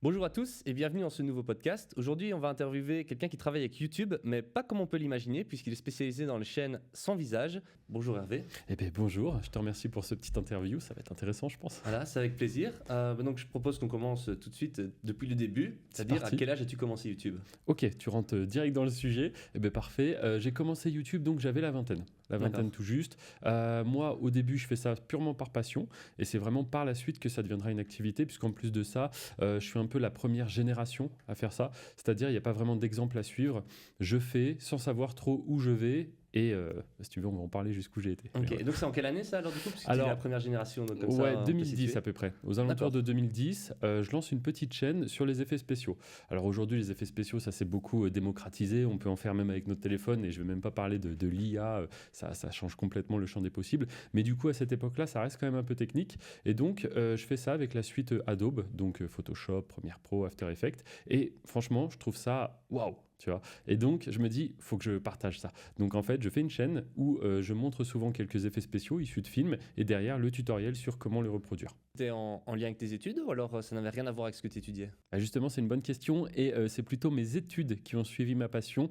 Bonjour à tous et bienvenue dans ce nouveau podcast. Aujourd'hui, on va interviewer quelqu'un qui travaille avec YouTube, mais pas comme on peut l'imaginer, puisqu'il est spécialisé dans les chaînes sans visage. Bonjour Hervé. Eh bien bonjour, je te remercie pour ce petit interview, ça va être intéressant je pense. Voilà, c'est avec plaisir. Donc je propose qu'on commence tout de suite depuis le début, c'est-à-dire à parti. quel âge as-tu commencé YouTube? Ok, tu rentres direct dans le sujet, eh bien parfait. J'ai commencé YouTube donc j'avais la vingtaine D'accord. tout juste. Moi au début je fais ça purement par passion et c'est vraiment par la suite que ça deviendra une activité puisqu'en plus de ça, je suis un peu la première génération à faire ça, c'est-à-dire il n'y a pas vraiment d'exemple à suivre. Je fais sans savoir trop où je vais et si tu veux on va en parler jusqu'où j'ai été. Ok, Mais et donc c'est en quelle année ça alors du coup? Parce que tu es Alors, la première génération, donc comme ouais, ça on peut 2010 situer. à peu près. Aux alentours D'accord. de 2010, je lance une petite chaîne sur les effets spéciaux. Alors aujourd'hui, les effets spéciaux, ça s'est beaucoup démocratisé. On peut en faire même avec notre téléphone et je ne vais même pas parler de l'IA. Ça change complètement le champ des possibles. Mais du coup, à cette époque-là, ça reste quand même un peu technique. Et donc, je fais ça avec la suite Adobe, donc Photoshop, Premiere Pro, After Effects. Et franchement, je trouve ça waouh! Tu vois. Et donc, je me dis, faut que je partage ça. Donc, en fait, je fais une chaîne où je montre souvent quelques effets spéciaux issus de films et derrière le tutoriel sur comment les reproduire. T'es en lien avec tes études ou alors ça n'avait rien à voir avec ce que tu étudiais? Ah, justement, c'est une bonne question et c'est plutôt mes études qui ont suivi ma passion.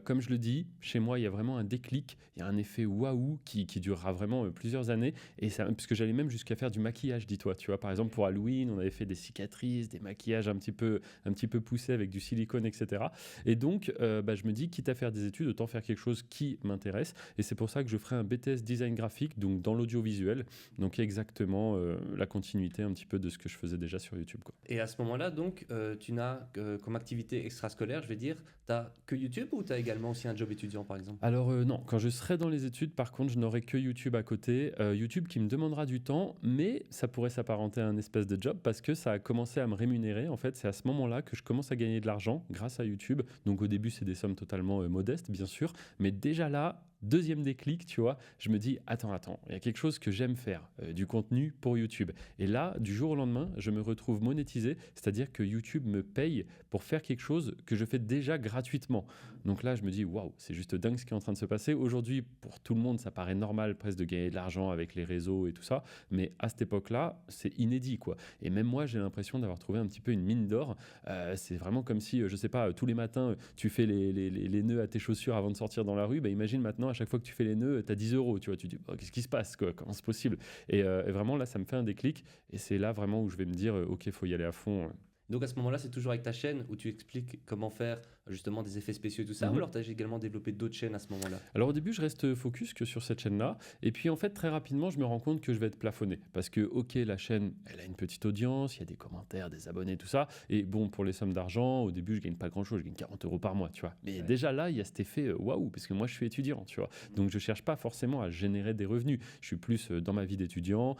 Comme je le dis, chez moi, il y a vraiment un déclic, il y a un effet waouh qui durera vraiment plusieurs années. Et ça, puisque j'allais même jusqu'à faire du maquillage, dis-toi. Tu vois, par exemple, pour Halloween, on avait fait des cicatrices, des maquillages un petit peu poussés avec du silicone, etc. Et donc, je me dis, quitte à faire des études, autant faire quelque chose qui m'intéresse. Et c'est pour ça que je ferai un BTS design graphique, donc dans l'audiovisuel. Donc, exactement la continuité un petit peu de ce que je faisais déjà sur YouTube, quoi. Et à ce moment-là, donc, tu n'as comme activité extrascolaire, je vais dire, tu n'as que YouTube ou tu as également aussi un job étudiant, par exemple? Alors non, quand je serai dans les études, par contre, je n'aurai que YouTube à côté. YouTube qui me demandera du temps, mais ça pourrait s'apparenter à un espèce de job parce que ça a commencé à me rémunérer. En fait, c'est à ce moment-là que je commence à gagner de l'argent grâce à YouTube. Donc au début, c'est des sommes totalement modestes, bien sûr. Mais déjà là, deuxième déclic, tu vois, je me dis, attends, il y a quelque chose que j'aime faire, du contenu pour YouTube. Et là, du jour au lendemain, je me retrouve monétisé, c'est-à-dire que YouTube me paye pour faire quelque chose que je fais déjà gratuitement. Donc là, je me dis, waouh, c'est juste dingue ce qui est en train de se passer. Aujourd'hui, pour tout le monde, ça paraît normal presque de gagner de l'argent avec les réseaux et tout ça. Mais à cette époque-là, c'est inédit, quoi. Et même moi, j'ai l'impression d'avoir trouvé un petit peu une mine d'or. C'est vraiment comme si, je sais pas, tous les matins, tu fais les nœuds à tes chaussures avant de sortir dans la rue. Bah, imagine maintenant, à chaque fois que tu fais les nœuds, tu as 10 euros. Tu vois, tu dis, oh, qu'est-ce qui se passe, quoi, comment c'est possible? Et vraiment, là, ça me fait un déclic. Et c'est là vraiment où je vais me dire, ok, il faut y aller à fond. Donc à ce moment-là, c'est toujours avec ta chaîne où tu expliques comment faire justement des effets spéciaux et tout ça, ou Mhm. alors tu as également développé d'autres chaînes à ce moment-là? Alors au début, je reste focus que sur cette chaîne-là. Et puis en fait, très rapidement, je me rends compte que je vais être plafonné. Parce que, ok, la chaîne, elle a une petite audience, il y a des commentaires, des abonnés, tout ça. Et bon, pour les sommes d'argent, au début, je gagne pas grand-chose, je gagne 40 euros par mois, tu vois. Mais Ouais. déjà là, il y a cet effet waouh, parce que moi, je suis étudiant, tu vois. Donc je cherche pas forcément à générer des revenus. Je suis plus dans ma vie d'étudiant.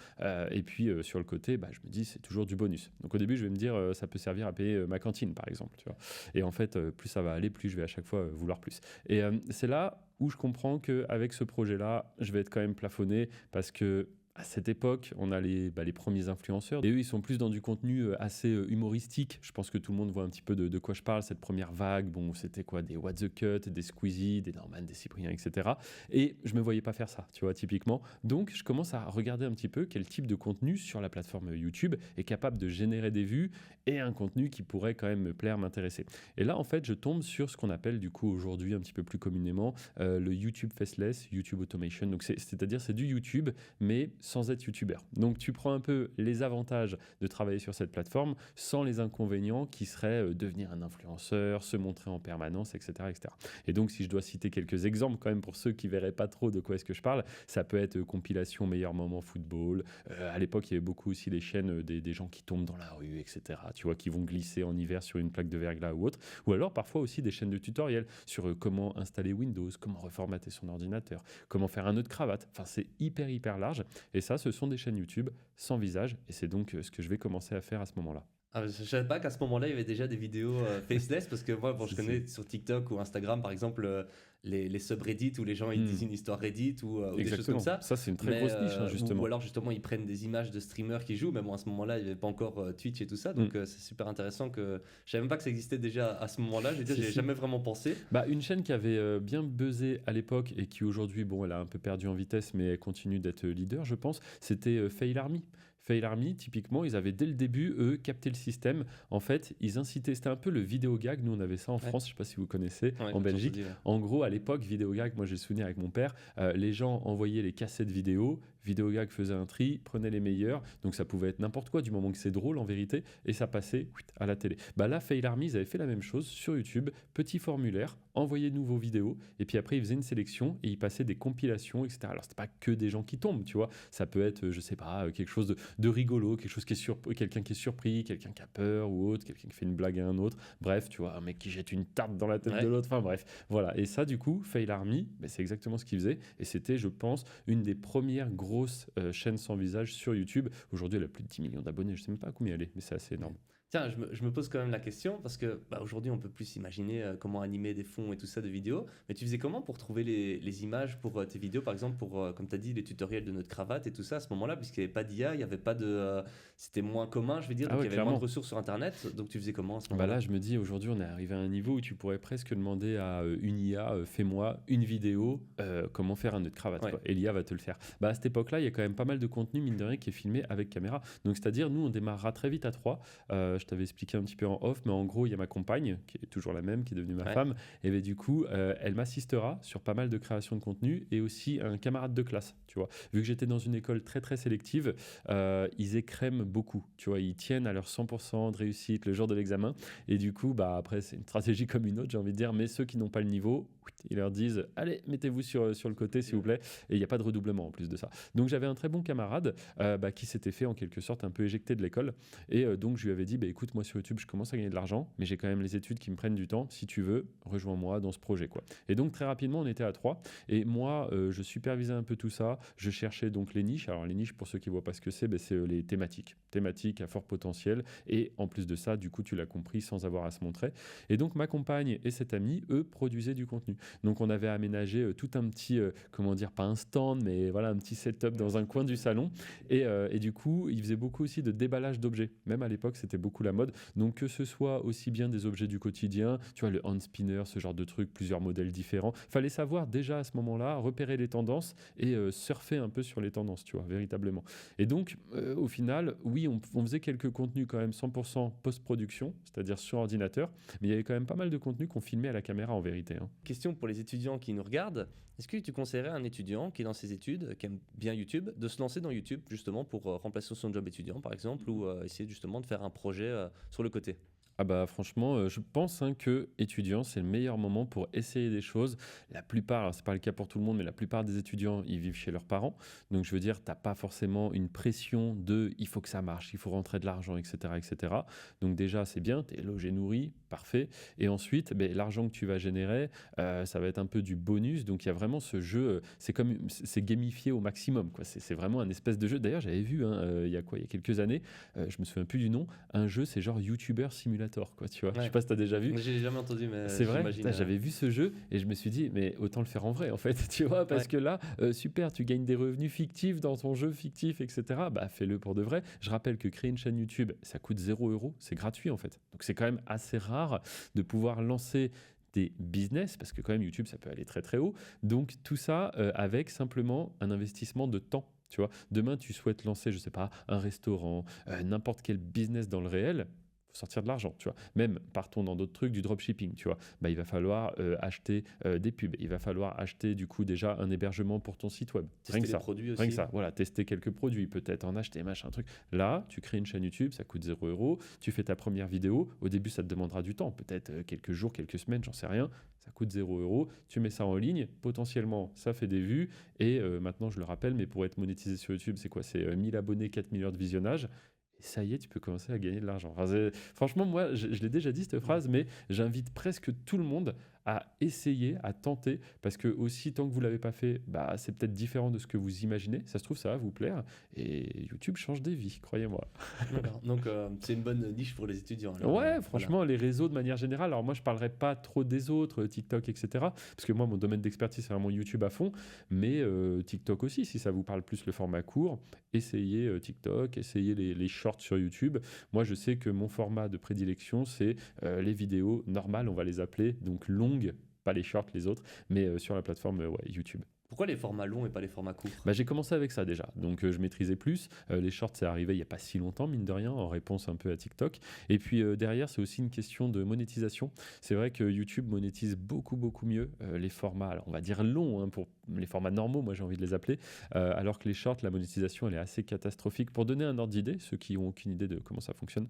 Et puis sur le côté, je me dis, c'est toujours du bonus. Donc au début, je vais me dire, ça peut servir à payer ma cantine, par exemple, tu vois. Et en fait, plus ça va aller, plus je vais à chaque fois vouloir plus. Et c'est là où je comprends qu'avec ce projet-là, je vais être quand même plafonné parce que à cette époque, on a les premiers influenceurs et eux, ils sont plus dans du contenu assez humoristique. Je pense que tout le monde voit un petit peu de quoi je parle. Cette première vague, bon, c'était quoi? Des What the Cut, des Squeezie, des Norman, des Cyprien, etc. Et je me voyais pas faire ça, tu vois, typiquement. Donc, je commence à regarder un petit peu quel type de contenu sur la plateforme YouTube est capable de générer des vues et un contenu qui pourrait quand même me plaire, m'intéresser. Et là, en fait, je tombe sur ce qu'on appelle du coup aujourd'hui un petit peu plus communément le YouTube Faceless, YouTube Automation. Donc, c'est-à-dire c'est du YouTube, mais sans être youtubeur. Donc tu prends un peu les avantages de travailler sur cette plateforme sans les inconvénients qui seraient devenir un influenceur, se montrer en permanence, etc., etc. Et donc si je dois citer quelques exemples quand même pour ceux qui verraient pas trop de quoi est-ce que je parle, ça peut être compilation meilleurs moments football. À l'époque, il y avait beaucoup aussi les chaînes des gens qui tombent dans la rue, etc. Tu vois, qui vont glisser en hiver sur une plaque de verglas ou autre. Ou alors parfois aussi des chaînes de tutoriels sur comment installer Windows, comment reformater son ordinateur, comment faire un nœud de cravate. Enfin, c'est hyper large. Et ça, ce sont des chaînes YouTube sans visage. Et c'est donc ce que je vais commencer à faire à ce moment-là. Ah, je savais pas qu'à ce moment-là, il y avait déjà des vidéos faceless, parce que moi, bon, je Si, connais si. sur TikTok ou Instagram, par exemple, les subreddits où les gens ils disent une histoire Reddit ou des choses comme Exactement. ça. Ça, c'est une très Mais, grosse niche, justement. ou alors justement, ils prennent des images de streamers qui jouent, mais bon, à ce moment-là, il n'y avait pas encore Twitch et tout ça, donc c'est super intéressant que... Je savais même pas que ça existait déjà à ce moment-là, je veux dire, Si, j'y ai si. jamais vraiment pensé. Une chaîne qui avait bien buzzé à l'époque et qui aujourd'hui, bon, elle a un peu perdu en vitesse, mais elle continue d'être leader, je pense, c'était Fail Army. Fail Army, typiquement, ils avaient dès le début, eux, capté le système. En fait, ils incitaient, c'était un peu le vidéo gag. Nous, on avait ça en France, je ne sais pas si vous connaissez, en Belgique. En gros, à l'époque, vidéo gag, moi j'ai le souvenir avec mon père, les gens envoyaient les cassettes vidéo. Vidéogag faisait un tri, prenait les meilleurs, donc ça pouvait être n'importe quoi du moment que c'est drôle en vérité, et ça passait à la télé. Bah là, Fail Army, ils avaient fait la même chose sur YouTube, petit formulaire, envoyer de nouveaux vidéos, et puis après ils faisaient une sélection et ils passaient des compilations, etc. Alors c'était pas que des gens qui tombent, tu vois, ça peut être, je sais pas, quelque chose de rigolo, quelque chose qui est quelqu'un qui est surpris, quelqu'un qui a peur ou autre, quelqu'un qui fait une blague à un autre, bref, tu vois, un mec qui jette une tarte dans la tête de l'autre, enfin bref, voilà. Et ça, du coup, Fail Army, bah, c'est exactement ce qu'ils faisaient, et c'était, je pense, une des premières grosses chaîne sans visage sur YouTube. Aujourd'hui, elle a plus de 10 millions d'abonnés. Je ne sais même pas à combien elle est, mais c'est assez énorme. Tiens, je me pose quand même la question parce que aujourd'hui, on peut plus imaginer comment animer des fonds et tout ça de vidéos. Mais tu faisais comment pour trouver les images pour tes vidéos, par exemple, pour, comme tu as dit, les tutoriels de notre cravate et tout ça à ce moment-là, puisqu'il n'y avait pas d'IA, il y avait pas de. C'était moins commun, je veux dire, donc il y avait moins de ressources sur Internet. Donc tu faisais comment à ce moment-là? Là, je me dis, aujourd'hui, on est arrivé à un niveau où tu pourrais presque demander à une IA, fais-moi une vidéo, comment faire un nœud de cravate. Quoi. Et l'IA va te le faire. À cette époque-là, il y a quand même pas mal de contenu, mine de rien, qui est filmé avec caméra. Donc, c'est-à-dire, nous, on démarrera très vite à 3. Je t'avais expliqué un petit peu en off, mais en gros, il y a ma compagne, qui est toujours la même, qui est devenue ma femme. Et bien, du coup, elle m'assistera sur pas mal de création de contenu et aussi un camarade de classe, tu vois. Vu que j'étais dans une école très, très sélective, ils écrèment beaucoup, tu vois. Ils tiennent à leur 100% de réussite le jour de l'examen. Et du coup, après, c'est une stratégie comme une autre, j'ai envie de dire. Mais ceux qui n'ont pas le niveau, ils leur disent, allez, mettez-vous sur le côté, s'il vous plaît. Et il n'y a pas de redoublement en plus de ça. Donc, j'avais un très bon camarade qui s'était fait en quelque sorte un peu éjecter de l'école. Et donc, je lui avais dit, écoute, moi sur YouTube, je commence à gagner de l'argent, mais j'ai quand même les études qui me prennent du temps. Si tu veux, rejoins-moi dans ce projet, quoi. Et donc, très rapidement, on était à 3. Et moi, je supervisais un peu tout ça. Je cherchais donc les niches. Alors, les niches, pour ceux qui ne voient pas ce que c'est les thématiques. Thématiques à fort potentiel. Et en plus de ça, du coup, tu l'as compris sans avoir à se montrer. Et donc, ma compagne et cet ami, eux, produisaient du contenu. Donc, on avait aménagé tout un petit, comment dire, pas un stand, mais voilà, un petit setup dans un coin du salon. Et du coup, ils faisaient beaucoup aussi de déballage d'objets. Même à l'époque, c'était beaucoup la mode. Donc, que ce soit aussi bien des objets du quotidien, tu vois, le hand spinner, ce genre de trucs, plusieurs modèles différents. Fallait savoir déjà à ce moment-là repérer les tendances et surfer un peu sur les tendances, tu vois, véritablement. Et donc, au final, oui, on faisait quelques contenus quand même 100% post-production, c'est-à-dire sur ordinateur, mais il y avait quand même pas mal de contenus qu'on filmait à la caméra en vérité. Question pour les étudiants qui nous regardent. Est-ce que tu conseillerais à un étudiant qui est dans ses études, qui aime bien YouTube, de se lancer dans YouTube justement pour remplacer son job étudiant par exemple, ou essayer justement de faire un projet sur le côté? Franchement, je pense que étudiant, c'est le meilleur moment pour essayer des choses. La plupart, alors c'est pas le cas pour tout le monde, mais la plupart des étudiants, ils vivent chez leurs parents. Donc je veux dire, t'as pas forcément une pression de il faut que ça marche, il faut rentrer de l'argent, etc., etc. Donc déjà, c'est bien, t'es logé, nourri, parfait. Et ensuite, l'argent que tu vas générer, ça va être un peu du bonus. Donc il y a vraiment ce jeu, c'est gamifié au maximum, quoi. C'est vraiment un espèce de jeu. D'ailleurs, j'avais vu, il y a quelques années, je me souviens plus du nom, un jeu, c'est genre YouTuber Simulator. Quoi, tu vois. Je sais pas si tu as déjà vu. J'ai jamais entendu, mais c'est vrai. J'avais vu ce jeu et je me suis dit, mais autant le faire en vrai en fait, tu vois, parce que là, super, tu gagnes des revenus fictifs dans ton jeu fictif, etc. Fais-le pour de vrai. Je rappelle que créer une chaîne YouTube, ça coûte 0 €, c'est gratuit en fait. Donc c'est quand même assez rare de pouvoir lancer des business, parce que quand même YouTube, ça peut aller très très haut. Donc tout ça avec simplement un investissement de temps. Tu vois, demain, tu souhaites lancer, je sais pas, un restaurant, n'importe quel business dans le réel, sortir de l'argent, tu vois. Même, partons dans d'autres trucs, du dropshipping, tu vois. Il va falloir acheter des pubs. Il va falloir acheter, du coup, déjà un hébergement pour ton site web. Tester les produits aussi. Rien que ça, voilà, tester quelques produits, peut-être en acheter, machin, truc. Là, tu crées une chaîne YouTube, ça coûte 0 €. Tu fais ta première vidéo. Au début, ça te demandera du temps, peut-être quelques jours, quelques semaines, j'en sais rien. Ça coûte 0 €. Tu mets ça en ligne. Potentiellement, ça fait des vues. Et maintenant, je le rappelle, mais pour être monétisé sur YouTube, c'est quoi? C'est 1000 abonnés, 4000 heures de visionnage. Et ça y est, tu peux commencer à gagner de l'argent. Franchement, moi, je l'ai déjà dit cette phrase, mais j'invite presque tout le monde à essayer, à tenter, parce que aussi, tant que vous ne l'avez pas fait, c'est peut-être différent de ce que vous imaginez. Ça se trouve, ça va vous plaire. Et YouTube change des vies, croyez-moi. Donc, c'est une bonne niche pour les étudiants. Alors, ouais, franchement, les réseaux de manière générale. Alors moi, je ne parlerai pas trop des autres, TikTok, etc. Parce que moi, mon domaine d'expertise, c'est vraiment YouTube à fond. Mais TikTok aussi, si ça vous parle plus le format court, essayez TikTok, essayez les shorts sur YouTube. Moi, je sais que mon format de prédilection, c'est les vidéos normales, on va les appeler, donc longues, pas les shorts, les autres, mais sur la plateforme YouTube. Pourquoi les formats longs et pas les formats courts? Bah, j'ai commencé avec ça déjà, donc je maîtrisais plus. Les shorts, c'est arrivé il n'y a pas si longtemps, mine de rien, en réponse un peu à TikTok. Et puis derrière, c'est aussi une question de monétisation. C'est vrai que YouTube monétise beaucoup, beaucoup mieux les formats, alors on va dire longs, hein, pour les formats normaux, moi j'ai envie de les appeler, alors que les shorts, la monétisation, elle est assez catastrophique. Pour donner un ordre d'idée, ceux qui n'ont aucune idée de comment ça fonctionne,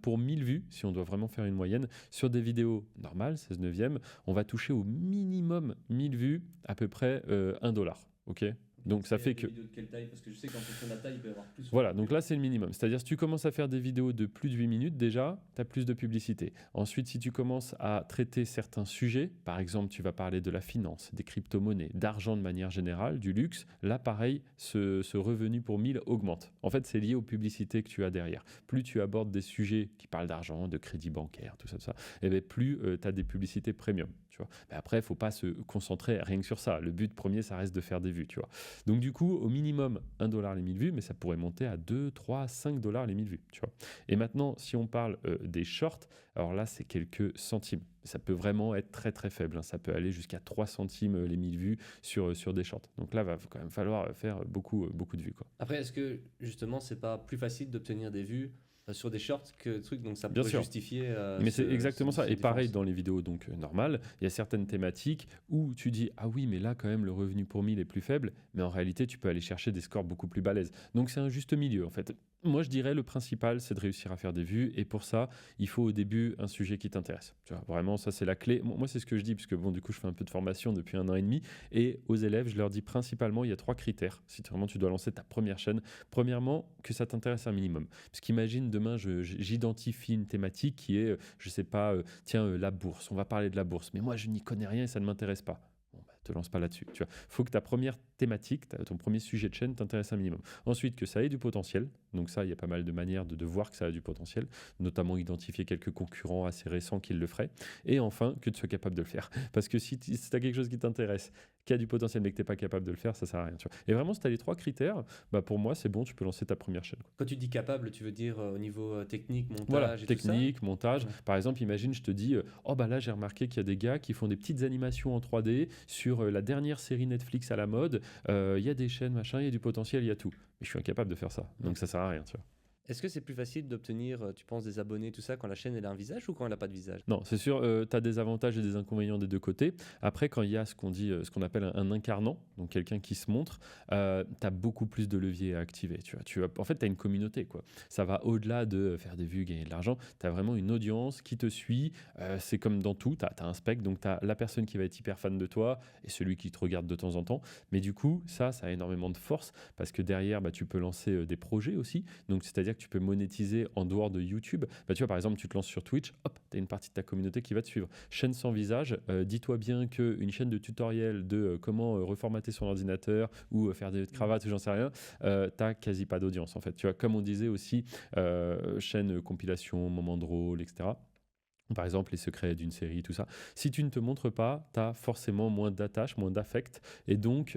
pour 1000 vues, si on doit vraiment faire une moyenne, sur des vidéos normales, 16 neuvième, on va toucher au minimum 1000 vues, à peu près $1. Ok, donc ça fait que... Des vidéos de quelle taille? Parce que je sais qu'en fonction de la taille, il peut y avoir plus. Voilà, donc là c'est le minimum. C'est-à-dire si tu commences à faire des vidéos de plus de 8 minutes déjà, tu as plus de publicité. Ensuite, si tu commences à traiter certains sujets, par exemple tu vas parler de la finance, des crypto-monnaies, d'argent de manière générale, du luxe, là pareil, ce revenu pour 1000 augmente. En fait, c'est lié aux publicités que tu as derrière. Plus tu abordes des sujets qui parlent d'argent, de crédit bancaire, tout ça, et bien plus tu as des publicités premium. Tu vois. Mais après, il ne faut pas se concentrer rien que sur ça. Le but premier, ça reste de faire des vues. Tu vois. Donc du coup, au minimum, $1 les 1000 vues, mais ça pourrait monter à 2, 3, $5 les 1000 vues. Tu vois. Et maintenant, si on parle des shorts, alors là, c'est quelques centimes. Ça peut vraiment être très très faible. Hein. Ça peut aller jusqu'à 3 centimes les 1000 vues sur des shorts. Donc là, il va quand même falloir faire beaucoup de vues. Quoi. Après, est-ce que justement, c'est pas plus facile d'obtenir des vues sur des shorts que trucs, donc ça Bien pourrait sûr. justifier. Mais c'est exactement ça. Et pareil, différence. dans les vidéos donc normales, il y a certaines thématiques où tu dis ah oui, mais là quand même le revenu pour 1000 est plus faible, mais en réalité tu peux aller chercher des scores beaucoup plus balèzes. Donc c'est un juste milieu en fait. Moi je dirais le principal c'est de réussir à faire des vues et pour ça il faut au début un sujet qui t'intéresse. Tu vois, vraiment ça c'est la clé. Moi c'est ce que je dis puisque bon du coup je fais un peu de formation depuis 1 an et demi et aux élèves je leur dis principalement il y a 3 critères si vraiment tu dois lancer ta première chaîne. Premièrement que ça t'intéresse un minimum. Parce qu'imagine demain j'identifie une thématique qui est je sais pas, la bourse, on va parler de la bourse, mais moi je n'y connais rien et ça ne m'intéresse pas. Bon, bah, te lance pas là-dessus. Tu vois, faut que ta première thématique, ton premier sujet de chaîne t'intéresse un minimum. Ensuite, que ça ait du potentiel. Donc ça, il y a pas mal de manières de voir que ça a du potentiel, notamment identifier quelques concurrents assez récents qui le feraient. Et enfin, que tu sois capable de le faire. Parce que si tu as quelque chose qui t'intéresse, qui a du potentiel mais que tu n'es pas capable de le faire, ça sert à rien. Tu vois. Et vraiment, si tu as les 3 critères, bah pour moi, c'est bon, tu peux lancer ta première chaîne. Quoi. Quand tu dis capable, tu veux dire au niveau technique, montage Voilà, et technique, tout ça? montage. Ouais. Par exemple, imagine, je te dis, oh bah là, j'ai remarqué qu'il y a des gars qui font des petites animations en 3D sur la dernière série Netflix à la mode. Il y a des chaînes, machin, il y a du potentiel, il y a tout. Mais je suis incapable de faire ça. Donc ça sert à rien, tu vois. Est-ce que c'est plus facile d'obtenir, tu penses, des abonnés, tout ça, quand la chaîne elle a un visage ou quand elle n'a pas de visage? Non, c'est sûr, tu as des avantages et des inconvénients des deux côtés. Après, quand il y a ce qu'on appelle un incarnant, donc quelqu'un qui se montre, tu as beaucoup plus de leviers à activer. En fait, tu as une communauté. Quoi. Ça va au-delà de faire des vues, gagner de l'argent. Tu as vraiment une audience qui te suit. C'est comme dans tout, tu as un spectre, donc tu as la personne qui va être hyper fan de toi et celui qui te regarde de temps en temps. Mais du coup, ça a énormément de force parce que derrière, bah, tu peux lancer des projets aussi. Donc, c'est-à-dire que tu peux monétiser en dehors de YouTube. Bah, tu vois, par exemple, tu te lances sur Twitch, hop, tu as une partie de ta communauté qui va te suivre. Chaîne sans visage, dis-toi bien qu'une chaîne de tutoriel de comment reformater son ordinateur ou faire des cravates ou j'en sais rien, t'as quasi pas d'audience en fait. Tu vois, comme on disait aussi, chaîne compilation, moment drôle, etc. Par exemple, les secrets d'une série, tout ça. Si tu ne te montres pas, tu as forcément moins d'attache, moins d'affect et donc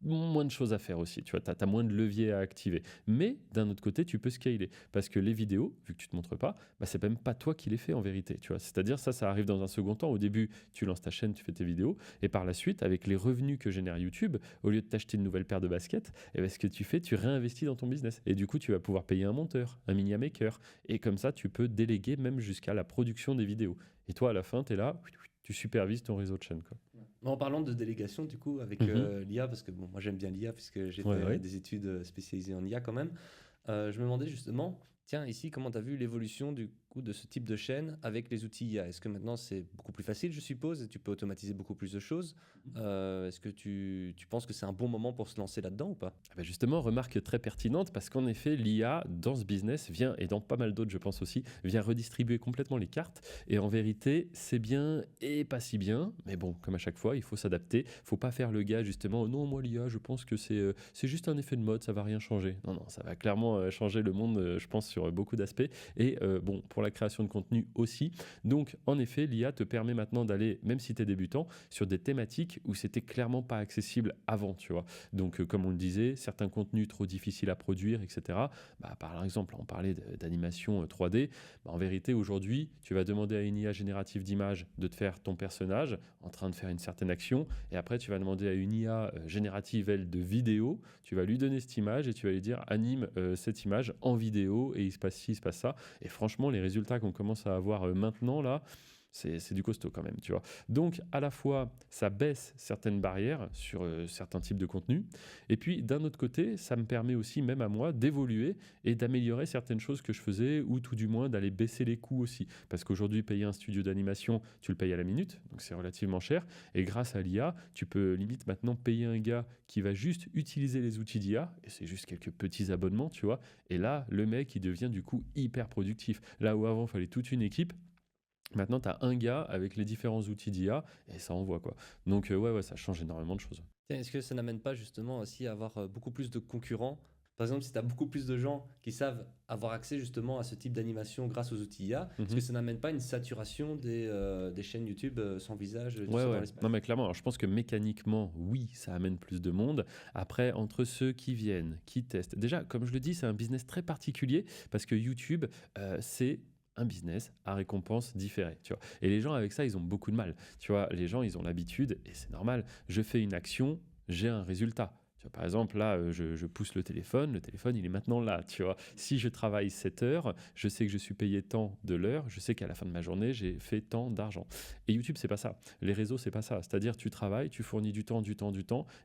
moins de choses à faire aussi, tu vois, t'as moins de leviers à activer. Mais d'un autre côté, tu peux scaler parce que les vidéos, vu que tu te montres pas, bah, c'est même pas toi qui les fais en vérité, tu vois. C'est-à-dire ça arrive dans un second temps. Au début, tu lances ta chaîne, tu fais tes vidéos et par la suite, avec les revenus que génère YouTube, au lieu de t'acheter une nouvelle paire de baskets, et ben, ce que tu fais, tu réinvestis dans ton business et du coup, tu vas pouvoir payer un monteur, un media maker et comme ça, tu peux déléguer même jusqu'à la production des vidéos. Et toi, à la fin, tu es là, tu supervises ton réseau de chaînes, quoi. En parlant de délégation, du coup, avec l'IA, parce que bon, moi j'aime bien l'IA, puisque j'ai fait des études spécialisées en IA quand même, je me demandais justement, tiens, ici, comment tu as vu l'évolution du coup de ce type de chaîne avec les outils IA? Est-ce que maintenant c'est beaucoup plus facile, je suppose, et tu peux automatiser beaucoup plus de choses? Est-ce que tu penses que c'est un bon moment pour se lancer là-dedans ou pas? Ah bah justement, remarque très pertinente parce qu'en effet, l'IA dans ce business vient, et dans pas mal d'autres je pense aussi, vient redistribuer complètement les cartes. Et en vérité, c'est bien et pas si bien. Mais bon, comme à chaque fois, il faut s'adapter. Faut pas faire le gars justement, oh non, moi l'IA, je pense que c'est juste un effet de mode, ça va rien changer. Non, non, ça va clairement changer le monde, je pense, sur beaucoup d'aspects. Et bon, pour pour la création de contenu aussi. Donc, en effet, l'IA te permet maintenant d'aller, même si tu es débutant, sur des thématiques où c'était clairement pas accessible avant, tu vois. Donc, comme on le disait, certains contenus trop difficiles à produire, etc. Bah, par exemple, on parlait d'animation 3D. Bah, en vérité, aujourd'hui, tu vas demander à une IA générative d'images de te faire ton personnage en train de faire une certaine action. Et après, tu vas demander à une IA générative, elle, de vidéo. Tu vas lui donner cette image et tu vas lui dire anime cette image en vidéo et il se passe ci, il se passe ça. Et franchement, les résultats qu'on commence à avoir maintenant, là, c'est du costaud quand même, tu vois. Donc, à la fois, ça baisse certaines barrières sur certains types de contenus. Et puis, d'un autre côté, ça me permet aussi, même à moi, d'évoluer et d'améliorer certaines choses que je faisais ou tout du moins d'aller baisser les coûts aussi. Parce qu'aujourd'hui, payer un studio d'animation, tu le payes à la minute, donc c'est relativement cher. Et grâce à l'IA, tu peux limite maintenant payer un gars qui va juste utiliser les outils d'IA, et c'est juste quelques petits abonnements, tu vois. Et là, le mec, il devient du coup hyper productif. Là où avant, il fallait toute une équipe. Maintenant, tu as un gars avec les différents outils d'IA et ça envoie quoi. Donc, ouais, ça change énormément de choses. Tiens, est-ce que ça n'amène pas justement aussi à avoir beaucoup plus de concurrents? Par exemple, si tu as beaucoup plus de gens qui savent avoir accès justement à ce type d'animation grâce aux outils IA, est-ce que ça n'amène pas une saturation des chaînes YouTube sans visage tout ça dans Ouais. l'espace? Non, mais clairement, alors, je pense que mécaniquement, oui, ça amène plus de monde. Après, entre ceux qui viennent, qui testent, déjà, comme je le dis, c'est un business très particulier parce que YouTube, c'est un business à récompense différée, tu vois. Et les gens avec ça, ils ont beaucoup de mal. Tu vois, les gens, ils ont l'habitude, et c'est normal, je fais une action, j'ai un résultat. Tu vois, par exemple, là, je pousse le téléphone, il est maintenant là, tu vois. Si je travaille 7 heures, je sais que je suis payé tant de l'heure, je sais qu'à la fin de ma journée, j'ai fait tant d'argent. Et YouTube, c'est pas ça. Les réseaux, c'est pas ça. C'est-à-dire, tu travailles, tu fournis du temps.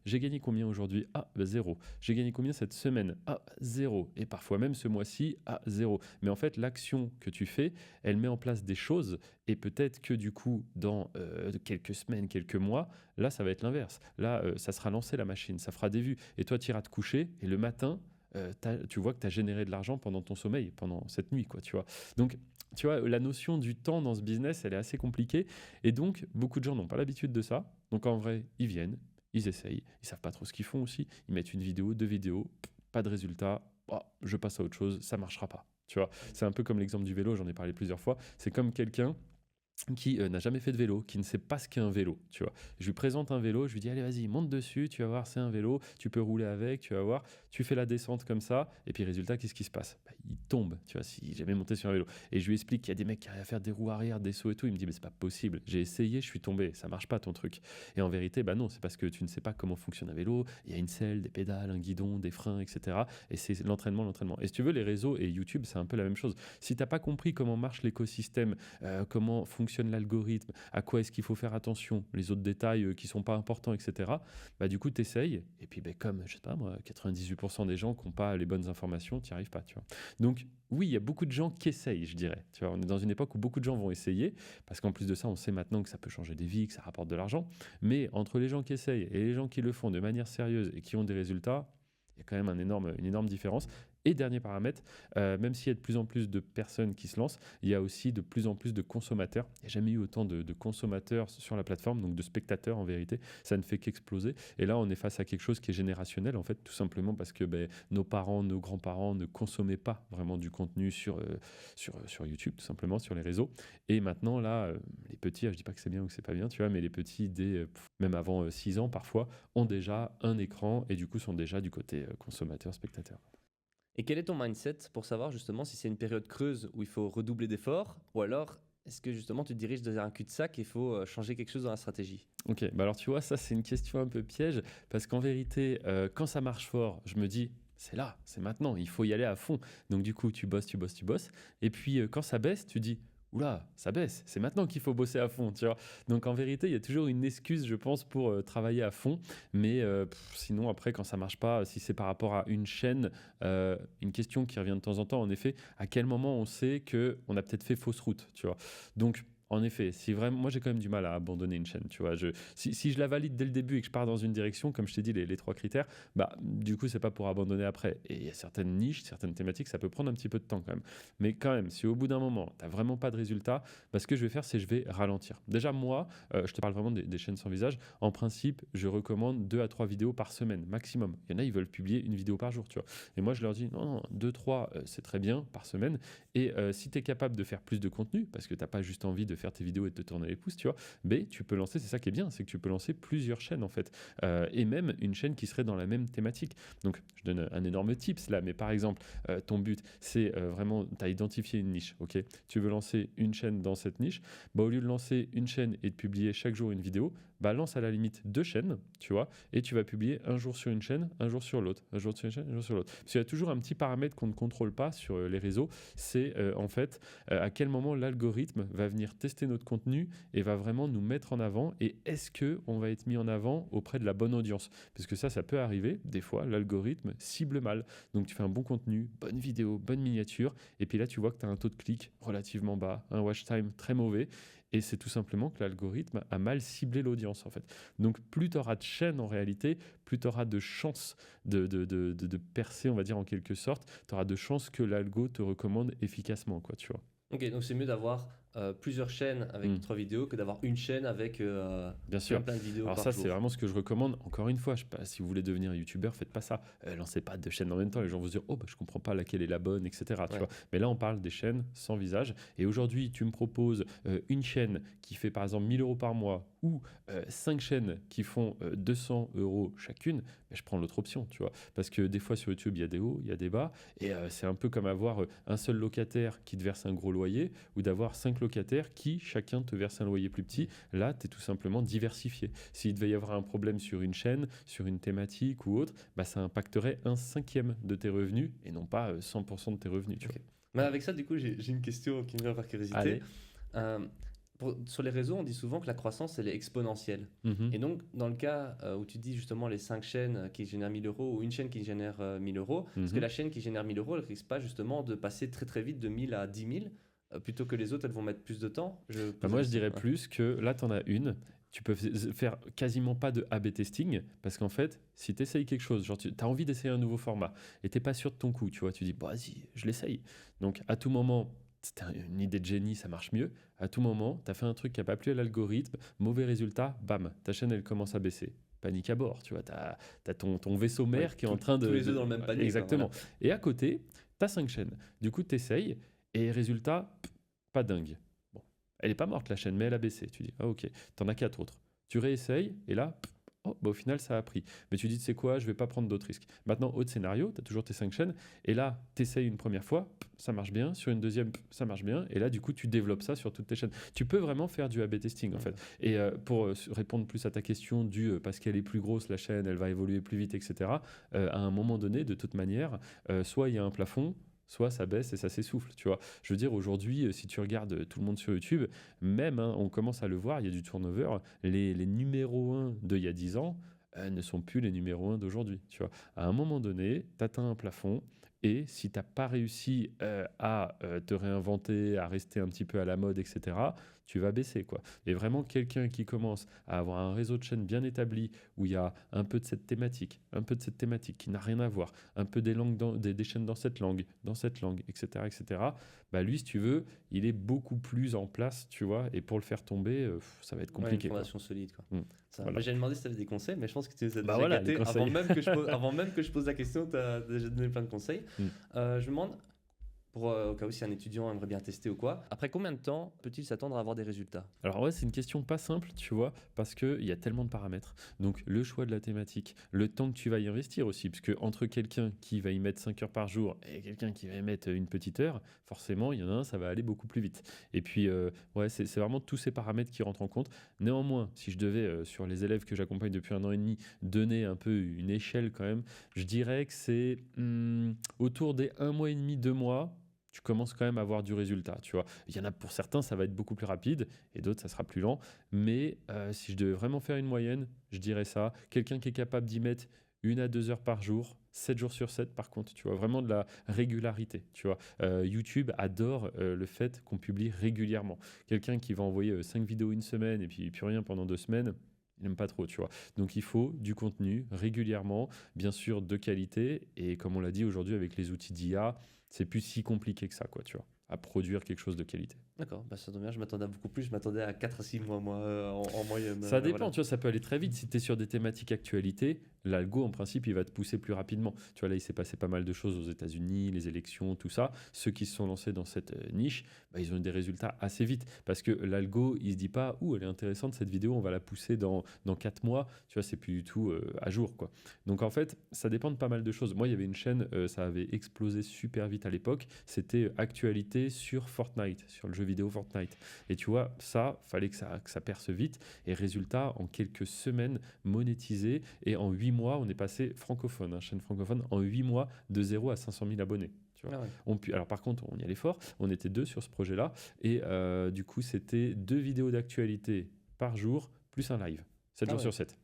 J'ai gagné combien aujourd'hui? Ah, bah, zéro. J'ai gagné combien cette semaine? Ah, zéro. Et parfois même ce mois-ci, ah, zéro. Mais en fait, l'action que tu fais, elle met en place des choses et peut-être que du coup, dans quelques semaines, quelques mois, là, ça va être l'inverse. Là, ça sera lancé la machine, ça fera des vues. Et toi, tu iras te coucher et le matin, tu vois que tu as généré de l'argent pendant ton sommeil, pendant cette nuit, quoi, tu vois. Donc, tu vois, la notion du temps dans ce business, elle est assez compliquée. Et donc, beaucoup de gens n'ont pas l'habitude de ça. Donc, en vrai, ils viennent, ils essayent, ils savent pas trop ce qu'ils font aussi. Ils mettent une vidéo, deux vidéos, pas de résultat. Oh, je passe à autre chose, ça marchera pas. Tu vois, c'est un peu comme l'exemple du vélo, j'en ai parlé plusieurs fois. C'est comme quelqu'un qui n'a jamais fait de vélo, qui ne sait pas ce qu'est un vélo, tu vois. Je lui présente un vélo, je lui dis allez vas-y, monte dessus, tu vas voir, c'est un vélo, tu peux rouler avec, tu vas voir, tu fais la descente comme ça, et puis résultat, qu'est-ce qui se passe? Bah, il tombe, tu vois, s'il jamais monté sur un vélo. Et je lui explique qu'il y a des mecs qui arrivent à faire des roues arrière, des sauts et tout, il me dit mais c'est pas possible, j'ai essayé, je suis tombé, ça marche pas ton truc. Et en vérité, bah non, c'est parce que tu ne sais pas comment fonctionne un vélo, il y a une selle, des pédales, un guidon, des freins, etc. Et c'est l'entraînement. Et si tu veux, les réseaux et YouTube, c'est un peu la même chose. Si tu n'as pas compris comment marche l'écosystème, comment fonctionne l'algorithme, à quoi est-ce qu'il faut faire attention, les autres détails qui sont pas importants, etc. Bah, du coup, tu essayes. Et puis, bah, comme, je sais pas moi, 98% des gens qui n'ont pas les bonnes informations, tu n'y arrives pas, tu vois. Donc, oui, il y a beaucoup de gens qui essayent, je dirais. Tu vois, on est dans une époque où beaucoup de gens vont essayer, parce qu'en plus de ça, on sait maintenant que ça peut changer des vies, que ça rapporte de l'argent. Mais entre les gens qui essayent et les gens qui le font de manière sérieuse et qui ont des résultats, il y a quand même une énorme différence. Et dernier paramètre, même s'il y a de plus en plus de personnes qui se lancent, il y a aussi de plus en plus de consommateurs. Il n'y a jamais eu autant de consommateurs sur la plateforme, donc de spectateurs en vérité. Ça ne fait qu'exploser. Et là, on est face à quelque chose qui est générationnel, en fait, tout simplement parce que nos parents, nos grands-parents ne consommaient pas vraiment du contenu sur YouTube, tout simplement, sur les réseaux. Et maintenant, là, les petits, je ne dis pas que c'est bien ou que c'est pas bien, tu vois, mais les petits, même avant 6 ans parfois, ont déjà un écran et du coup sont déjà du côté consommateur-spectateur. Et quel est ton mindset pour savoir justement si c'est une période creuse où il faut redoubler d'efforts ou alors est-ce que justement tu te diriges dans un cul-de-sac et il faut changer quelque chose dans la stratégie? Ok, bah alors tu vois, ça c'est une question un peu piège parce qu'en vérité, quand ça marche fort, je me dis c'est là, c'est maintenant, il faut y aller à fond. Donc du coup, tu bosses. Et puis quand ça baisse, tu dis oula, ça baisse, c'est maintenant qu'il faut bosser à fond, tu vois. Donc en vérité, il y a toujours une excuse, je pense, pour travailler à fond. Mais sinon, après, quand ça marche pas, si c'est par rapport à une chaîne, une question qui revient de temps en temps, en effet, à quel moment on sait qu'on a peut-être fait fausse route, tu vois. Donc En effet, si vraiment, moi j'ai quand même du mal à abandonner une chaîne, tu vois. Si je la valide dès le début et que je pars dans une direction, comme je t'ai dit, les 3 critères, bah du coup c'est pas pour abandonner après. Et il y a certaines niches, certaines thématiques, ça peut prendre un petit peu de temps quand même. Mais quand même, si au bout d'un moment, t'as vraiment pas de résultat, bah, ce que je vais faire, c'est je vais ralentir. Déjà moi, je te parle vraiment des chaînes sans visage. En principe, je recommande 2 à 3 vidéos par semaine maximum. Il y en a, ils veulent publier une vidéo par jour, tu vois. Et moi je leur dis non, non 2, 3, c'est très bien par semaine. Et si tu es capable de faire plus de contenu, parce que tu n'as pas juste envie de faire tes vidéos et de te tourner les pouces, tu vois, mais tu peux lancer, c'est ça qui est bien, c'est que tu peux lancer plusieurs chaînes en fait, et même une chaîne qui serait dans la même thématique. Donc je donne un énorme tips là, mais par exemple, ton but c'est vraiment, tu as identifié une niche, ok, tu veux lancer une chaîne dans cette niche, bah, au lieu de lancer une chaîne et de publier chaque jour une vidéo, bah, lance à la limite 2 chaînes, tu vois, et tu vas publier un jour sur une chaîne, un jour sur l'autre, un jour sur une chaîne, un jour sur l'autre. Parce qu'il y a toujours un petit paramètre qu'on ne contrôle pas sur les réseaux, c'est en fait à quel moment l'algorithme va venir tester notre contenu et va vraiment nous mettre en avant, et est-ce que on va être mis en avant auprès de la bonne audience, parce que ça peut arriver, des fois l'algorithme cible mal, donc tu fais un bon contenu, bonne vidéo, bonne miniature, et puis là tu vois que tu as un taux de clic relativement bas, un watch time très mauvais, et c'est tout simplement que l'algorithme a mal ciblé l'audience en fait. Donc plus tu auras de chaînes en réalité, plus tu auras de chances de percer, on va dire en quelque sorte, tu auras de chances que l'algo te recommande efficacement, quoi, tu vois. Ok, donc c'est mieux d'avoir plusieurs chaînes avec Mm. 3 vidéos que d'avoir une chaîne avec Bien sûr. plein de vidéos Alors par ça, jour. c'est vraiment ce que je recommande. Encore une fois, je sais pas, si vous voulez devenir youtubeur, faites pas ça. Lancez pas 2 chaînes en même temps. Les gens vont se dire, oh, bah, je comprends pas laquelle est la bonne, etc. Tu Ouais. vois. Mais là, on parle des chaînes sans visage. Et aujourd'hui, tu me proposes une chaîne qui fait par exemple 1 000 € par mois ou 5 chaînes qui font 200 € chacune. Mais je prends l'autre option, tu vois. Parce que des fois sur YouTube, il y a des hauts, il y a des bas. Et c'est un peu comme avoir un seul locataire qui te verse un gros loyer ou d'avoir 5 locataires qui chacun te verse un loyer plus petit. Là, tu es tout simplement diversifié. S'il devait y avoir un problème sur une chaîne, sur une thématique ou autre, bah, ça impacterait 1/5 de tes revenus et non pas 100% de tes revenus. Tu Ok. Mais avec ça, du coup, j'ai une question qui me vient par curiosité. Allez. Euh, sur les réseaux, on dit souvent que la croissance, elle est exponentielle. Mhm. Et donc, dans le cas où tu dis justement les 5 chaînes qui génèrent 1 000 € ou une chaîne qui génère 1 000 €, est-ce que Mhm. la chaîne qui génère 1 000 €, elle risque pas justement de passer très très vite de 1 000 à 10 000 plutôt que les autres, elles vont mettre plus de temps? Bah, moi, je dirais Ouais. plus que là, tu en as une. Tu peux faire quasiment pas de A/B testing parce qu'en fait, si tu essayes quelque chose, genre tu as envie d'essayer un nouveau format et tu n'es pas sûr de ton coup, tu vois, tu dis, bah, vas-y, je l'essaye. Donc, à tout moment, c'était une idée de génie, ça marche mieux. À tout moment, tu as fait un truc qui n'a pas plu à l'algorithme, mauvais résultat, bam, ta chaîne, elle commence à baisser. Panique à bord, tu vois, tu as ton vaisseau mère Ouais, qui est en train de. tous les œufs dans le même panier, quoi, Exactement. voilà. Et à côté, tu as 5 chaînes. Du coup, tu essayes et résultat, pas dingue. Bon, elle n'est pas morte la chaîne, mais elle a baissé. Tu dis, ah ok, t'en as 4 autres. Tu réessayes et là, oh, bah, au final, ça a pris. Mais tu dis, tu sais quoi, je vais pas prendre d'autres risques. Maintenant, autre scénario, tu as toujours tes 5 chaînes et là, tu essayes une première fois, ça marche bien. Sur une deuxième, ça marche bien. Et là, du coup, tu développes ça sur toutes tes chaînes. Tu peux vraiment faire du A/B testing en fait. Et pour répondre plus à ta question parce qu'elle est plus grosse, la chaîne, elle va évoluer plus vite, etc. À un moment donné, de toute manière, soit il y a un plafond, soit ça baisse et ça s'essouffle, tu vois. Je veux dire, aujourd'hui, si tu regardes tout le monde sur YouTube, même, hein, on commence à le voir, il y a du turnover, les numéros 1 d'il y a 10 ans ne sont plus les numéros 1 d'aujourd'hui, tu vois. À un moment donné, tu atteins un plafond, et si tu n'as pas réussi à te réinventer, à rester un petit peu à la mode, etc., tu vas baisser, quoi. Et vraiment, quelqu'un qui commence à avoir un réseau de chaînes bien établi, où il y a un peu de cette thématique, un peu de cette thématique qui n'a rien à voir, un peu des langues des chaînes dans cette langue, etc., bah lui, si tu veux, il est beaucoup plus en place, tu vois, et pour le faire tomber, ça va être Ouais, une compliqué, quoi. fondation solide, quoi. Ça. Voilà. Moi, j'avais demandé si tu avais des conseils, mais je pense que tu les as Bah déjà voilà, gâtés les conseils. avant même que je pose la question, tu as déjà donné plein de conseils. Je me demande, au cas où si un étudiant aimerait bien tester ou quoi, après combien de temps peut-il s'attendre à avoir des résultats? Alors ouais, c'est une question pas simple, tu vois, parce qu'il y a tellement de paramètres. Donc le choix de la thématique, le temps que tu vas y investir aussi, parce que entre quelqu'un qui va y mettre 5 heures par jour et quelqu'un qui va y mettre une petite heure, forcément, il y en a un, ça va aller beaucoup plus vite. Et puis, ouais, c'est vraiment tous ces paramètres qui rentrent en compte. Néanmoins, si je devais, sur les élèves que j'accompagne depuis 1 an et demi, donner un peu une échelle quand même, je dirais que c'est autour des 1 mois et demi, 2 mois, tu commences quand même à avoir du résultat, tu vois. Il y en a pour certains, ça va être beaucoup plus rapide et d'autres, ça sera plus lent. Mais si je devais vraiment faire une moyenne, je dirais ça. Quelqu'un qui est capable d'y mettre 1 à 2 heures par jour, 7 jours sur 7 par contre, tu vois, vraiment de la régularité, tu vois. YouTube adore le fait qu'on publie régulièrement. Quelqu'un qui va envoyer 5 vidéos une semaine et puis plus rien pendant 2 semaines, il n'aime pas trop, tu vois. Donc il faut du contenu régulièrement, bien sûr de qualité, et comme on l'a dit aujourd'hui avec les outils d'IA, c'est plus si compliqué que ça, quoi, tu vois, à produire quelque chose de qualité. D'accord, bah, ça tombe bien, je m'attendais à beaucoup plus, je m'attendais à 4 à 6 mois, moi, en moyenne. Ça dépend, Voilà. tu vois, ça peut aller très vite. Si tu es sur des thématiques actualité, l'algo, en principe, il va te pousser plus rapidement. Tu vois, là, il s'est passé pas mal de choses aux États-Unis, les élections, tout ça. Ceux qui se sont lancés dans cette niche, bah, ils ont eu des résultats assez vite. Parce que l'algo, il se dit pas, ouh, elle est intéressante cette vidéo, on va la pousser dans 4 mois. Tu vois, c'est plus du tout à jour, quoi. Donc, en fait, ça dépend de pas mal de choses. Moi, il y avait une chaîne, ça avait explosé super vite à l'époque. C'était actualité sur Fortnite, sur le jeu vidéo Fortnite. Et tu vois, ça, fallait que ça perce vite. Et résultat, en quelques semaines, monétisé. Et en 8 mois, on est passé francophone, hein, chaîne francophone, en 8 mois, de 0 à 500 000 abonnés. Tu vois. Ah ouais. Alors par contre, on y allait fort. On était 2 sur ce projet-là. Et du coup, c'était 2 vidéos d'actualité par jour, plus un live. 7 Ah jours ouais. sur 7.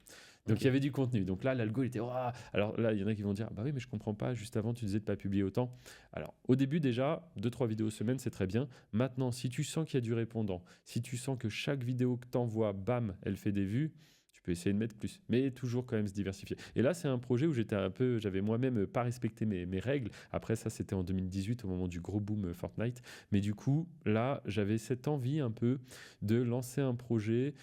Donc Ok. il y avait du contenu. Donc là, l'algo, il était... Ouah. Alors là, il y en a qui vont dire, bah oui, mais je comprends pas. Juste avant, tu disais de pas publier autant. Alors au début, déjà, 2-3 vidéos semaine, c'est très bien. Maintenant, si tu sens qu'il y a du répondant, si tu sens que chaque vidéo que tu envoies, bam, elle fait des vues, tu peux essayer de mettre plus. Mais toujours quand même se diversifier. Et là, c'est un projet où j'avais moi-même pas respecté mes règles. Après, ça, c'était en 2018, au moment du gros boom Fortnite. Mais du coup, là, j'avais cette envie un peu de lancer un projet,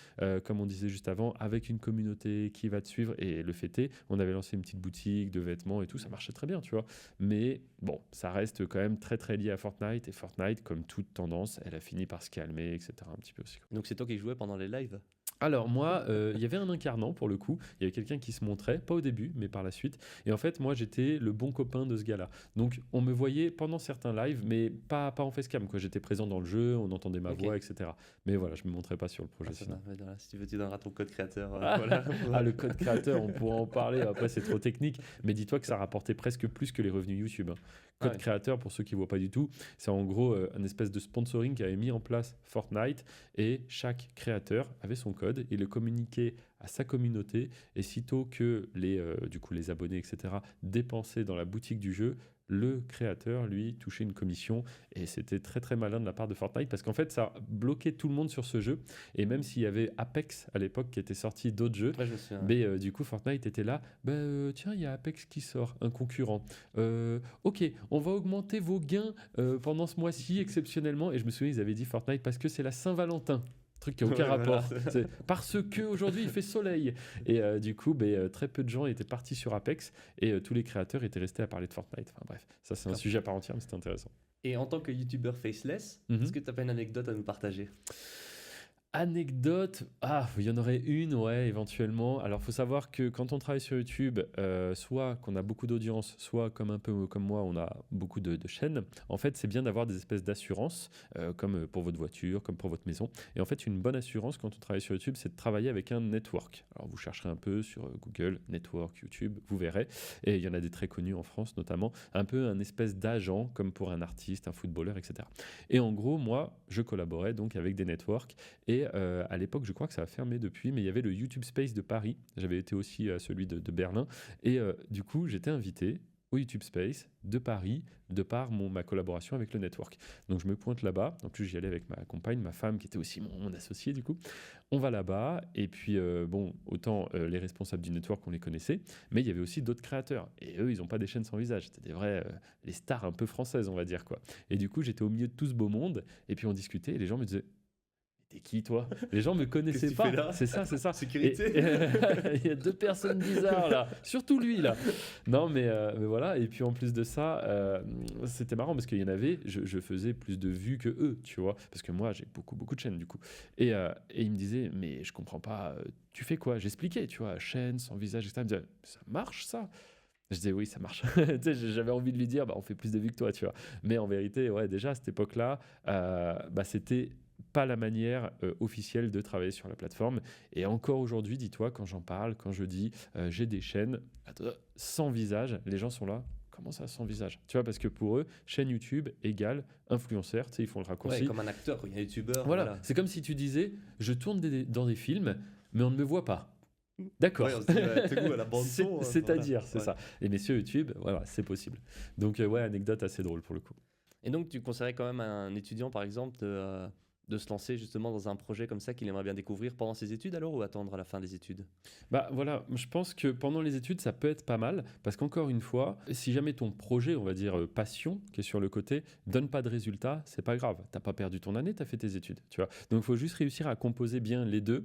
comme on disait juste avant, avec une communauté qui va te suivre. Et le fait est, on avait lancé une petite boutique de vêtements et tout, ça marchait très bien, tu vois. Mais bon, ça reste quand même très très lié à Fortnite. Et Fortnite, comme toute tendance, elle a fini par se calmer, etc. un petit peu aussi. Donc c'est toi qui jouais pendant les lives? Alors moi, il y avait un incarnant pour le coup, il y avait quelqu'un qui se montrait, pas au début, mais par la suite. Et en fait, moi, j'étais le bon copain de ce gars-là. Donc on me voyait pendant certains lives, mais pas en facecam, quoi. J'étais présent dans le jeu, on entendait ma Ok. voix, etc. Mais voilà, je me montrais pas sur le projet Ah, ça sinon. va, voilà, si tu veux, tu donneras ton code créateur. Ah, Voilà. ah, le code créateur, on pourra en parler. Après, c'est trop technique. Mais dis-toi que ça rapportait presque plus que les revenus YouTube, hein. Ah Code ouais. créateur, pour ceux qui ne voient pas du tout, c'est en gros un espèce de sponsoring qui avait mis en place Fortnite. Et chaque créateur avait son code. Il le communiquait à sa communauté. Et sitôt que du coup, les abonnés, etc., dépensaient dans la boutique du jeu, le créateur, lui, touchait une commission. Et c'était très, très malin de la part de Fortnite parce qu'en fait, ça bloquait tout le monde sur ce jeu. Et même s'il y avait Apex à l'époque qui était sorti d'autres jeux, Ouais, je me souviens. mais du coup, Fortnite était là. Tiens, il y a Apex qui sort, un concurrent. Ok, on va augmenter vos gains pendant ce mois-ci exceptionnellement. Et je me souviens, ils avaient dit Fortnite parce que c'est la Saint-Valentin. Truc qui n'a aucun Ouais, rapport. voilà. C'est parce que aujourd'hui il fait soleil. Et du coup, très peu de gens étaient partis sur Apex et tous les créateurs étaient restés à parler de Fortnite. Enfin bref, ça c'est un D'accord. sujet à part entière, mais c'était intéressant. Et en tant que YouTuber faceless, Mhm. est-ce que tu as pas une anecdote à nous partager? Anecdote, il y en aurait une, ouais, éventuellement. Alors, faut savoir que quand on travaille sur YouTube, soit qu'on a beaucoup d'audience, soit comme un peu comme moi, on a beaucoup de chaînes. En fait, c'est bien d'avoir des espèces d'assurances, comme pour votre voiture, comme pour votre maison. Et en fait, une bonne assurance quand on travaille sur YouTube, c'est de travailler avec un network. Alors, vous chercherez un peu sur Google, network, YouTube, vous verrez. Et il y en a des très connus en France, notamment, un peu un espèce d'agent, comme pour un artiste, un footballeur, etc. Et en gros, moi, je collaborais donc avec des networks. Et à l'époque, je crois que ça a fermé depuis, mais il y avait le YouTube Space de Paris. J'avais été aussi à celui de Berlin. Et du coup, j'étais invité au YouTube Space de Paris de par ma collaboration avec le network. Donc je me pointe là-bas. En plus, j'y allais avec ma compagne, ma femme, qui était aussi mon associé du coup. On va là-bas. Et puis, autant les responsables du network, on les connaissait, mais il y avait aussi d'autres créateurs. Et eux, ils n'ont pas des chaînes sans visage. C'était des vrais, les stars un peu françaises, on va dire, quoi. Et du coup, j'étais au milieu de tout ce beau monde. Et puis, on discutait et les gens me disaient, t'es qui toi? Les gens me connaissaient Qu'est-ce que tu fais pas. là? C'est ça, c'est ça. Sécurité. Il y a 2 personnes bizarres là, surtout lui là. Non mais voilà. Et puis en plus de ça, c'était marrant parce qu'il y en avait. Je faisais plus de vues que eux, tu vois, parce que moi j'ai beaucoup de chaînes du coup. Et ils me disaient mais je comprends pas. Tu fais quoi? J'expliquais, tu vois, chaîne sans visage, etc. Ils me disaient ça marche ça? Je disais oui, ça marche. Tu sais, j'avais envie de lui dire on fait plus de vues que toi, tu vois. Mais en vérité, ouais, déjà à cette époque-là, c'était pas la manière officielle de travailler sur la plateforme. Et encore aujourd'hui, dis-toi, quand j'en parle, quand je dis j'ai des chaînes sans visage, les gens sont là. Comment ça, sans visage? Tu vois, parce que pour eux, chaîne YouTube égale influenceur. Tu sais, ils font le raccourci. Ouais, comme un acteur, quoi. Il y a un YouTuber. Voilà. C'est comme si tu disais je tourne dans des films, mais on ne me voit pas. D'accord. Ouais, on se dit, Tegout à la bande son. C'est-à-dire, c'est Ouais. ça. Et messieurs YouTube, voilà, c'est possible. Donc, ouais, anecdote assez drôle pour le coup. Et donc, tu conseillerais quand même à un étudiant, par exemple, de se lancer justement dans un projet comme ça qu'il aimerait bien découvrir pendant ses études alors ou attendre à la fin des études? Bah voilà, je pense que pendant les études, ça peut être pas mal parce qu'encore une fois, si jamais ton projet, on va dire passion, qui est sur le côté, donne pas de résultat, c'est pas grave. T'as pas perdu ton année, t'as fait tes études, tu vois. Donc il faut juste réussir à composer bien les deux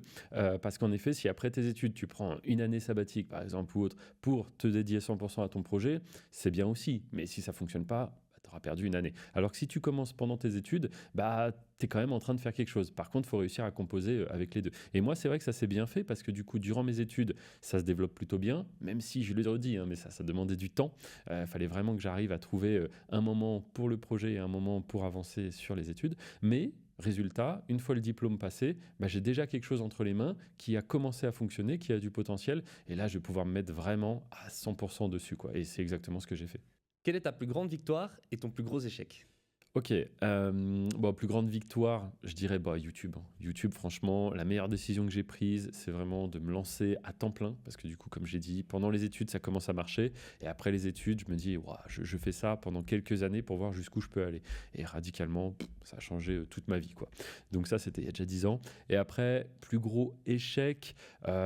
parce qu'en effet, si après tes études, tu prends une année sabbatique par exemple ou autre pour te dédier 100% à ton projet, c'est bien aussi. Mais si ça fonctionne pas, tu auras perdu une année. Alors que si tu commences pendant tes études, bah, tu es quand même en train de faire quelque chose. Par contre, il faut réussir à composer avec les deux. Et moi, c'est vrai que ça s'est bien fait parce que du coup, durant mes études, ça se développe plutôt bien, même si je l'ai redit, hein, mais ça demandait du temps. Il fallait vraiment que j'arrive à trouver un moment pour le projet et un moment pour avancer sur les études. Mais résultat, une fois le diplôme passé, bah, j'ai déjà quelque chose entre les mains qui a commencé à fonctionner, qui a du potentiel. Et là, je vais pouvoir me mettre vraiment à 100% dessus, quoi. Et c'est exactement ce que j'ai fait. Quelle est ta plus grande victoire et ton plus gros échec? Ok, bon, plus grande victoire, je dirais bah, YouTube. YouTube, franchement, la meilleure décision que j'ai prise, c'est vraiment de me lancer à temps plein. Parce que du coup, comme j'ai dit, pendant les études, ça commence à marcher. Et après les études, je me dis, ouah, je fais ça pendant quelques années pour voir jusqu'où je peux aller. Et radicalement, ça a changé toute ma vie, quoi. Donc ça, c'était il y a déjà 10 ans. Et après, plus gros échec,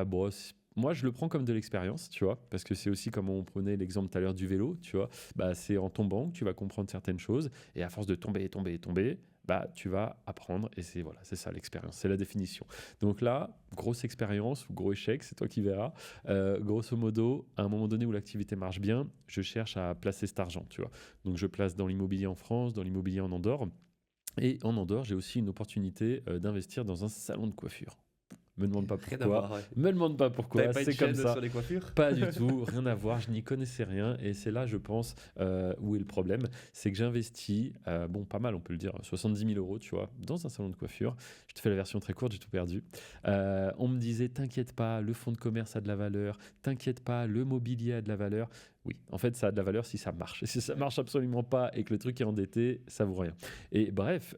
bon, moi, je le prends comme de l'expérience, tu vois, parce que c'est aussi comme on prenait l'exemple tout à l'heure du vélo, tu vois, bah, c'est en tombant que tu vas comprendre certaines choses, et à force de tomber, tomber, tomber, bah, tu vas apprendre, et c'est voilà, c'est ça l'expérience, c'est la définition. Donc là, grosse expérience ou gros échec, c'est toi qui verras. Grosso modo, à un moment donné où l'activité marche bien, je cherche à placer cet argent, tu vois. Donc je place dans l'immobilier en France, dans l'immobilier en Andorre, et en Andorre, j'ai aussi une opportunité d'investir dans un salon de coiffure. Me demande pas Rien à pourquoi. voir, ouais. Me demande pas T'avais pourquoi. pas une C'est comme chaîne ça. sur les coiffures? Pas du tout, rien à voir, je n'y connaissais rien et c'est là, je pense, où est le problème. C'est que j'investis, bon, pas mal, on peut le dire, 70 000 euros, tu vois, dans un salon de coiffure. Je te fais la version très courte, j'ai tout perdu. On me disait, t'inquiète pas, le fonds de commerce a de la valeur, t'inquiète pas, le mobilier a de la valeur. Oui, en fait, ça a de la valeur si ça marche. Et si ça marche absolument pas et que le truc est endetté, ça vaut rien. Et bref,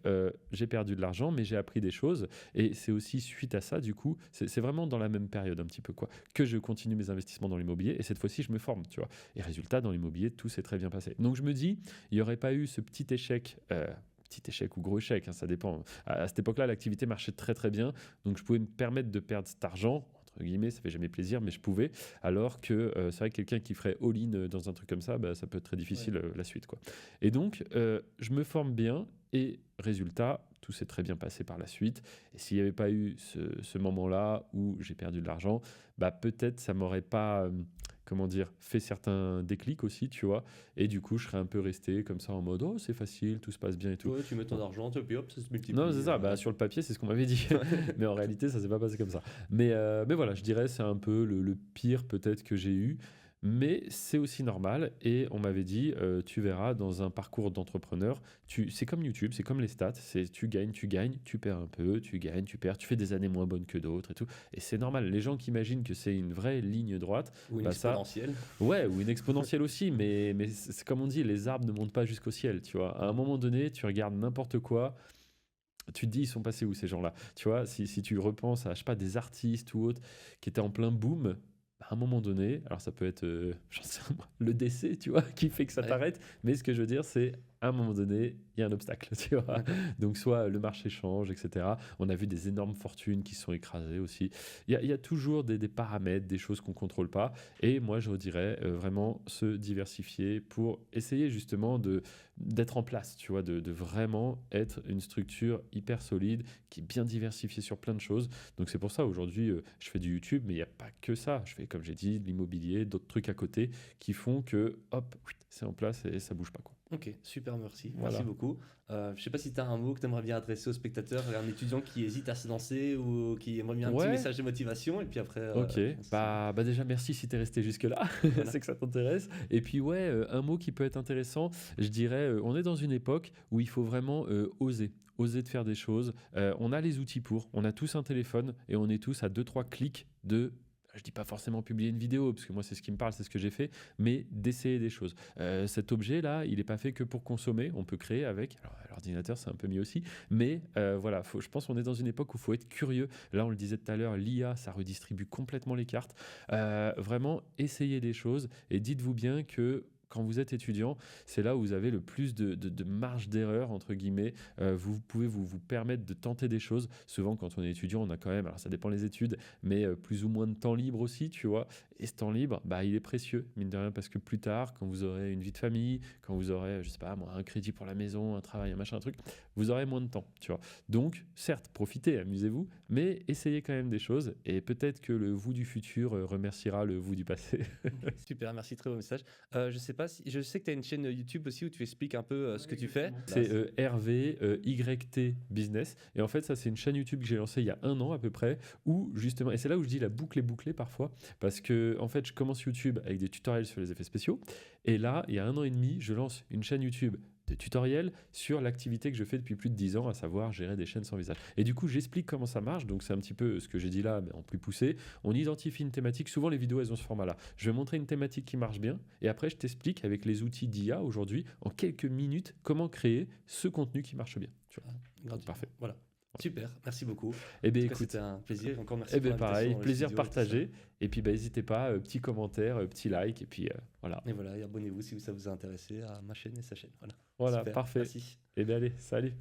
j'ai perdu de l'argent, mais j'ai appris des choses. Et c'est aussi suite à ça, du coup, c'est vraiment dans la même période un petit peu, quoi, que je continue mes investissements dans l'immobilier. Et cette fois-ci, je me forme, tu vois. Et résultat, dans l'immobilier, tout s'est très bien passé. Donc je me dis, il n'y aurait pas eu ce petit échec. Petit échec ou gros échec, hein, ça dépend. À cette époque-là, l'activité marchait très très bien, donc je pouvais me permettre de perdre cet argent, entre guillemets, ça fait jamais plaisir, mais je pouvais. Alors que c'est vrai que quelqu'un qui ferait all-in dans un truc comme ça, bah, ça peut être très difficile la suite, quoi. Et donc, je me forme bien et résultat, tout s'est très bien passé par la suite. Et s'il n'y avait pas eu ce moment-là où j'ai perdu de l'argent, bah, peut-être ça m'aurait pas, comment dire, fait certains déclics aussi, tu vois. Et du coup, je serais un peu resté comme ça en mode, oh, c'est facile, tout se passe bien et tout. Ouais, tu mets ton argent, et puis hop, ça se multiplie. Non, c'est ça. Bah, sur le papier, c'est ce qu'on m'avait dit. Mais en réalité, ça s'est pas passé comme ça. Mais voilà, je dirais c'est un peu le pire peut-être que j'ai eu. Mais c'est aussi normal. Et on m'avait dit, tu verras, dans un parcours d'entrepreneur, c'est comme YouTube, c'est comme les stats. Tu gagnes, tu perds un peu, tu gagnes, tu perds, tu fais des années moins bonnes que d'autres et tout. Et c'est normal. Les gens qui imaginent que c'est une vraie ligne droite, Ou une bah ça, exponentielle. ouais, ou une exponentielle aussi, mais c'est comme on dit, les arbres ne montent pas jusqu'au ciel, tu vois. À un moment donné, tu regardes n'importe quoi, tu te dis, ils sont passés où ces gens-là? Tu vois, si tu repenses à, je sais pas, des artistes ou autres qui étaient en plein boom, à un moment donné, alors ça peut être, j'en sais rien, moi, le décès, tu vois, qui fait que ça Ouais. t'arrête, mais ce que je veux dire, c'est à un moment donné, il y a un obstacle, tu vois. D'accord. Donc, soit le marché change, etc. On a vu des énormes fortunes qui sont écrasées aussi. Il y a toujours des paramètres, des choses qu'on ne contrôle pas. Et moi, je dirais vraiment se diversifier pour essayer justement d'être en place, tu vois, de vraiment être une structure hyper solide qui est bien diversifiée sur plein de choses. Donc, c'est pour ça, aujourd'hui, je fais du YouTube, mais il n'y a pas que ça. Je fais, comme j'ai dit, de l'immobilier, d'autres trucs à côté qui font que, hop, c'est en place et ça bouge pas, quoi. Ok, super, merci. Voilà. Merci beaucoup. Je sais pas si tu as un mot que tu aimerais bien adresser aux spectateurs, un étudiant qui hésite à se lancer ou qui aimerait bien un petit Ouais. message de motivation. Et puis après. Ok, on se- bah déjà merci si t'es resté jusque-là, Voilà. c'est que ça t'intéresse. Et puis ouais, un mot qui peut être intéressant, je dirais, on est dans une époque où il faut vraiment oser de faire des choses. On a les outils pour, on a tous un téléphone et on est tous à 2-3 clics de je dis pas forcément publier une vidéo, parce que moi, c'est ce qui me parle, c'est ce que j'ai fait, mais d'essayer des choses. Cet objet-là, il n'est pas fait que pour consommer. On peut créer avec. Alors, l'ordinateur, c'est un peu mieux aussi. Mais voilà, je pense qu'on est dans une époque où il faut être curieux. Là, on le disait tout à l'heure, l'IA, ça redistribue complètement les cartes. Vraiment, essayez des choses et dites-vous bien que quand vous êtes étudiant, c'est là où vous avez le plus de marge d'erreur, entre guillemets. Vous pouvez vous permettre de tenter des choses. Souvent, quand on est étudiant, on a quand même, alors ça dépend les études, mais plus ou moins de temps libre aussi, tu vois. Et ce temps libre, bah, il est précieux, mine de rien, parce que plus tard, quand vous aurez une vie de famille, quand vous aurez, je sais pas, moi, un crédit pour la maison, un travail, un machin, un truc, vous aurez moins de temps, tu vois. Donc, certes, profitez, amusez-vous, mais essayez quand même des choses. Et peut-être que le vous du futur remerciera le vous du passé. Super, merci, très beau message. Je sais pas si, je sais que tu as une chaîne YouTube aussi où tu expliques un peu ce que tu fais. C'est Hervé YT Business. Et en fait, ça, c'est une chaîne YouTube que j'ai lancée il y a 1 an à peu près, où justement, et c'est là où je dis la boucle est bouclée parfois, parce que en fait, je commence YouTube avec des tutoriels sur les effets spéciaux. Et là, il y a 1 an et demi, je lance une chaîne YouTube de tutoriels sur l'activité que je fais depuis plus de 10 ans, à savoir gérer des chaînes sans visage. Et du coup, j'explique comment ça marche. Donc, c'est un petit peu ce que j'ai dit là, mais en plus poussé. On identifie une thématique. Souvent, les vidéos, elles ont ce format-là. Je vais montrer une thématique qui marche bien. Et après, je t'explique avec les outils d'IA aujourd'hui, en quelques minutes, comment créer ce contenu qui marche bien. Tu vois. Gratuitement. Parfait. Voilà. Super, merci beaucoup. Eh bien, En tout cas, écoute, c'était un plaisir. Encore merci eh pour bien, l'invitation pareil, dans le plaisir studio et tout ça. partagé. Et puis, bah, n'hésitez pas, petit commentaire, petit like. Et puis, voilà. Et voilà, et abonnez-vous si ça vous a intéressé à ma chaîne et sa chaîne. Voilà. Voilà, Super, parfait. merci. Eh bien, allez, salut.